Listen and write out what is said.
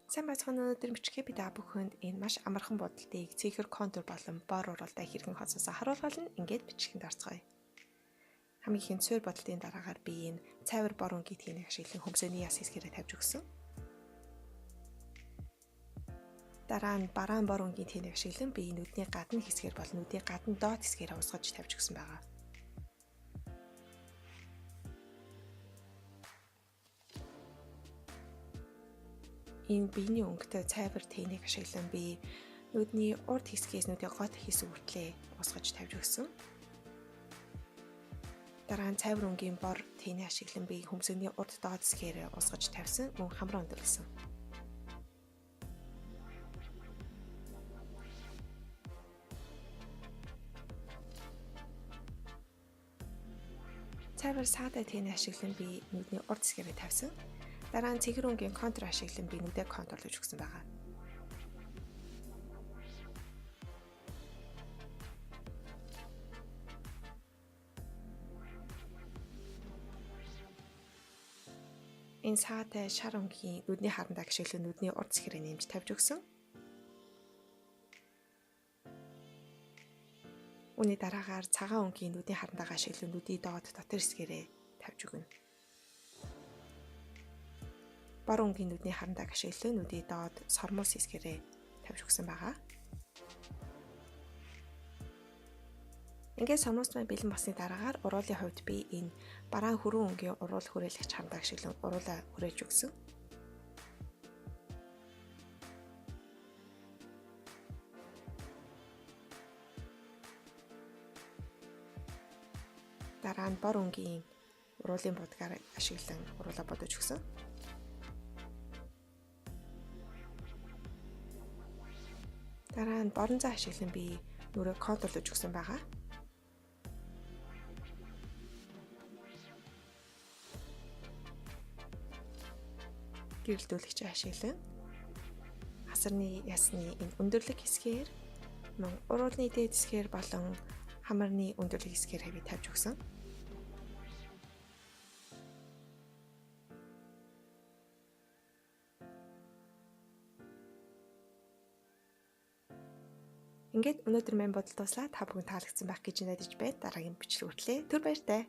Сайн байцгаана. Өнөөдөр бичгээ би та бүхэнд энэ маш амархан бодолтыг цифр контур болон бор уралдаа хэрхэн хоцосоо харуулгална ингээд бичгэнд орцгоё. Хамгийн ихэнд суурь бодолтын дараагаар би энэ цайвар бор өнгийн тхинийг ашиглан хөмсөний яс хэсгээрээ тавьж өгсөн. Дараа нь бараан бор өнгийн тхинийг ашиглан би нүдний гадна хэсгээр болон нүдний гадна доод хэсгээрээ усгаж тавьж өгсөн байгаа. Энэ биений өнгөтэй цайвар тхинийг ашиглан би нүдний урд хэсгээс нүдний гот хэсэг хүртлээ усгаж тавьж өгсөн. Дараа нь цайвар өнгийн бор тхинийг ашиглан би хөмсөний урд доод хэсгээр усгаж тавьсан, мөн хамраа өндөрлсөн. Цайвар саадай тхинийг ашиглан би нүдний урд хэсгээрээ тавьсан. Дараа нь цэгэр өнгийн контур ашиглан би нүдээ контурлаж өгсөн байгаа. Энэ саатай шар өнгийн нүдний харандааг ашиглан нүдний урд хэсгээрээ нэмж тавьж өгсөн. Үүний дараагаар цагаан өнгийн нүдний харандааг ашиглан нүдний доод дотор хэсгээрээ тавьж өгнө. Бор өнгийн нүдний харандааг ашиглан нүдний доод сормоос хэсгээрээ тавьж өгсөн байгаа. Ингээд сормоос маань бэлэн болсны дараагаар уруулын хувьд би энэ бараан хөрөн өнгийн уруул хүрээлэгч харандааг ашиглан уруулаа хүрээлж өгсөн. Дараа нь бор өнгийн уруулын будгаар ашиглан уруулаа бодож өгсөн. Дараа нь борон заа ашиглан би нүрээ контурлаж өгсөн байгаа. Гэрэлтүүлэгч ашиглан хасарны ясны энэ өндөрлөг хэсгээр мөн уруулны дээд хэсгээр болон хамарны өндөрлөг хэсгээр хавь тавьж өгсөн. Ингээд өнөөдөр маань бодол туслаа. Та бүхэн таалагдсан байх гэж найдаж байна. Дараагийн бичлэг хүртлээр түр баяртай.